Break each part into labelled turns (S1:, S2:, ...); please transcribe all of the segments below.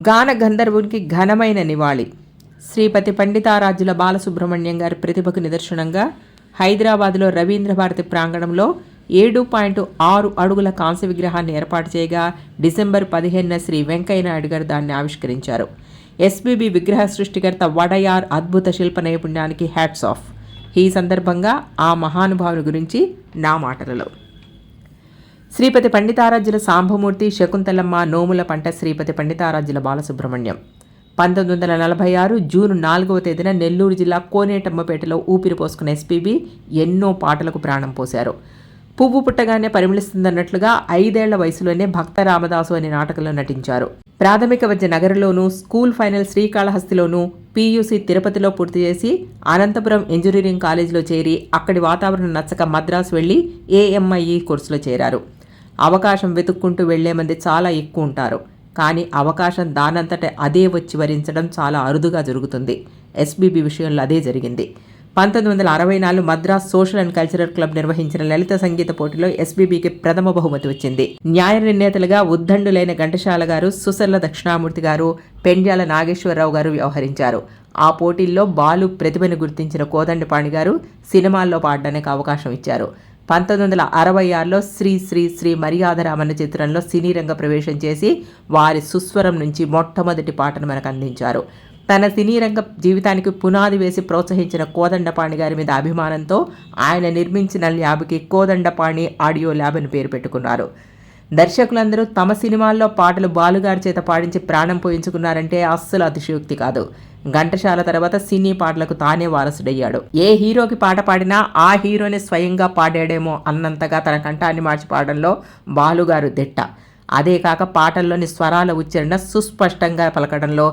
S1: గాన గంధర్వునికి ఘనమైన నివాళి. శ్రీపతి పండితారాజ్యుల బాలసుబ్రహ్మణ్యం గారి ప్రతిభకు నిదర్శనంగా హైదరాబాద్లో రవీంద్ర భారతి ప్రాంగణంలో 7.6 అడుగుల కాంస్య విగ్రహాన్ని ఏర్పాటు చేయగా డిసెంబర్ 15న శ్రీ వెంకయ్యనాయుడు గారు దాన్ని ఆవిష్కరించారు. ఎస్బీబీ విగ్రహ సృష్టికర్త వడయార్ అద్భుత శిల్ప నైపుణ్యానికి హ్యాట్స్ ఆఫ్. ఈ సందర్భంగా ఆ మహానుభావుని గురించి నా మాటలలో. శ్రీపతి పండితారాజ్యుల సాంబమూర్తి, శకుంతలమ్మ, నోముల పంట శ్రీపతి పండితారాజ్యుల బాలసుబ్రహ్మణ్యం 1946 జూన్ 4వ తేదీన నెల్లూరు జిల్లా కోనేటమ్మపేటలో ఊపిరి పోసుకున్న ఎస్పీబీ ఎన్నో పాటలకు ప్రాణం పోశారు. పువ్వు పుట్టగానే పరిమళిస్తుందన్నట్లుగా 5 ఏళ్ల వయసులోనే భక్త రామదాసు అనే నాటకంలో నటించారు. ప్రాథమిక విద్య నగరంలోనూ, స్కూల్ ఫైనల్ శ్రీకాళహస్తిలోనూ, పీయూసీ తిరుపతిలో పూర్తి చేసి అనంతపురం ఇంజనీరింగ్ కాలేజీలో చేరి అక్కడి వాతావరణం నచ్చక మద్రాసు వెళ్లి ఏఎంఐఈ కోర్సులో చేరారు. అవకాశం వెతుక్కుంటూ వెళ్లే మంది చాలా ఎక్కువ ఉంటారు, కానీ అవకాశం దానంతట అదే వచ్చి వరించడం చాలా అరుదుగా జరుగుతుంది. ఎస్బీబీ విషయంలో అదే జరిగింది. 1964 Madras social and cultural club నిర్వహించిన లలిత సంగీత పోటీలో ఎస్బీబీకి ప్రథమ బహుమతి వచ్చింది. న్యాయ నిర్ణేతలుగా ఉద్దండులైన ఘంటసాల గారు, సుసర్ల దక్షిణామూర్తి గారు, పెండ్యాల నాగేశ్వరరావు గారు వ్యవహరించారు. ఆ పోటీల్లో బాలు ప్రతిభను గుర్తించిన కోదండపాణి గారు సినిమాల్లో పాడడానికి అవకాశం ఇచ్చారు. 1966లో శ్రీ శ్రీ శ్రీ మర్యాదరామన్న చిత్రంలో సినీ రంగ ప్రవేశం చేసి వారి సుస్వరం నుంచి మొట్టమొదటి పాటను మనకు అందించారు. తన సినీ రంగ జీవితానికి పునాది వేసి ప్రోత్సహించిన కోదండపాణి గారి మీద అభిమానంతో ఆయన నిర్మించిన ల్యాబ్కి కోదండపాణి ఆడియో ల్యాబ్ అని పేరు పెట్టుకున్నారు. దర్శకులందరూ తమ సినిమాల్లో పాటలు బాలుగారి చేత పాడించి ప్రాణం పోయించుకున్నారంటే అస్సలు అతిశయోక్తి కాదు. ఘంటసాల తర్వాత సినీ పాటలకు తానే వారసుడయ్యాడు. ఏ హీరోకి పాట పాడినా ఆ హీరోనే స్వయంగా పాడాడేమో అన్నంతగా తన కంఠాన్ని మార్చి పాడడంలో బాలుగారు దిట్ట. అదే కాక పాటల్లోని స్వరాల ఉచ్చారణ సుస్పష్టంగా పలకడంలో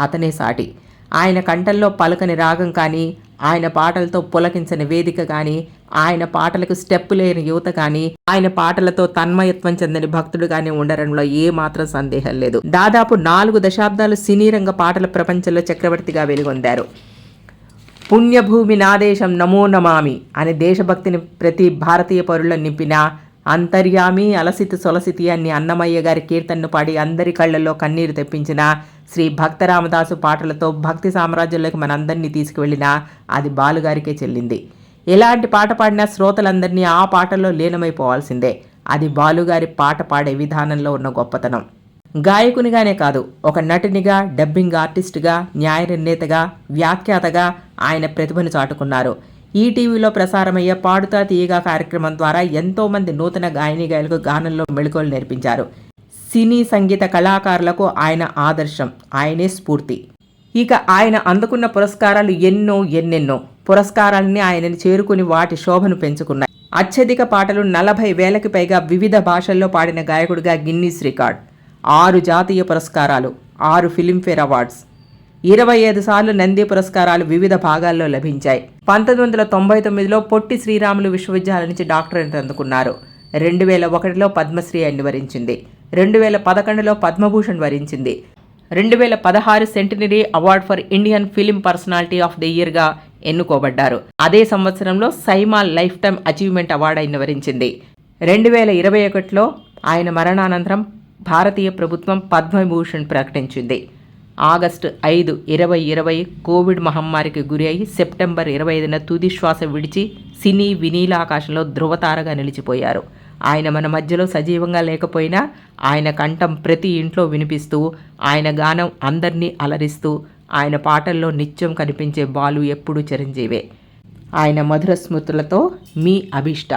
S1: అతనే సాటి. ఆయన కంఠంలో పలకని రాగం కానీ, ఆయన పాటలతో పులకించని వేదిక కానీ, ఆయన పాటలకు స్టెప్పు లేని యువత కానీ, ఆయన పాటలతో తన్మయత్వం చెందని భక్తుడు కానీ ఉండడంలో ఏమాత్రం సందేహం లేదు. దాదాపు 4 దశాబ్దాలు సినీ రంగ పాటల ప్రపంచంలో చక్రవర్తిగా వెలుగొందారు. పుణ్యభూమి నాదేశం నమో నమామి అనే దేశభక్తిని ప్రతి భారతీయ పౌరులను నింపిన అంతర్యామి అలసితి సొలసితి అని అన్నమయ్య గారి కీర్తనను పాడి అందరి కళ్లలో కన్నీరు తెప్పించిన శ్రీ భక్తరామదాసు పాటలతో భక్తి సామ్రాజ్యంలోకి మనందరినీ తీసుకువెళ్ళినా అది బాలుగారికే చెల్లింది. ఎలాంటి పాట పాడినా శ్రోతలందరినీ ఆ పాటల్లో లీనమైపోవాల్సిందే. అది బాలుగారి పాట పాడే విధానంలో ఉన్న గొప్పతనం. గాయకునిగానే కాదు, ఒక నటునిగా, డబ్బింగ్ ఆర్టిస్టుగా, న్యాయ నిర్ణేతగా, వ్యాఖ్యాతగా ఆయన ప్రతిభను చాటుకున్నారు. ఈటీవీలో ప్రసారమయ్యే పాడుతా తీయగా కార్యక్రమం ద్వారా ఎంతోమంది నూతన గాయకులకు గానంలో మెళకువలు నేర్పించారు. సినీ సంగీత కళాకారులకు ఆయన ఆదర్శం, ఆయనే స్ఫూర్తి. ఇక ఆయన అందుకున్న పురస్కారాలు ఎన్నెన్నో పురస్కారాలని ఆయనని చేరుకుని వాటి శోభను పెంచుకున్నాయి. అత్యధిక పాటలు 40,000కి పైగా వివిధ భాషల్లో పాడిన గాయకుడిగా గిన్నీస్ రికార్డ్, 6 జాతీయ పురస్కారాలు, 6 ఫిలింఫేర్ అవార్డ్స్, 25 సార్లు నంది పురస్కారాలు వివిధ భాగాల్లో లభించాయి. 1999లో పొట్టి శ్రీరాములు విశ్వవిద్యాలయం నుంచి డాక్టరేట్ అందుకున్నారు. 2001లో పద్మశ్రీ అన్ని వరించింది. 2011లో పద్మభూషణ్ వరించింది. 2016 centenary award for Indian film personality of the ఇయర్గా ఎన్నుకోబడ్డారు. అదే సంవత్సరంలో SIIMA lifetime achievement award ఆయన వరించింది. 2021లో ఆయన మరణానంతరం భారతీయ ప్రభుత్వం పద్మభూషణ్ ప్రకటించింది. ఆగస్టు 5, 2020 కోవిడ్ మహమ్మారికి గురి అయి సెప్టెంబర్ 25న తుది శ్వాస విడిచి సినీ వినీలాకాశంలో ధృవతారగా నిలిచిపోయారు. ఆయన మన మధ్యలో సజీవంగా లేకపోయినా ఆయన కంఠం ప్రతి ఇంట్లో వినిపిస్తూ, ఆయన గానం అందరినీ అలరిస్తూ, ఆయన పాటల్లో నిత్యం కనిపించే బాలు ఎప్పుడూ చిరంజీవే. ఆయన మధుర స్మృతులతో మీ అభిష్ట.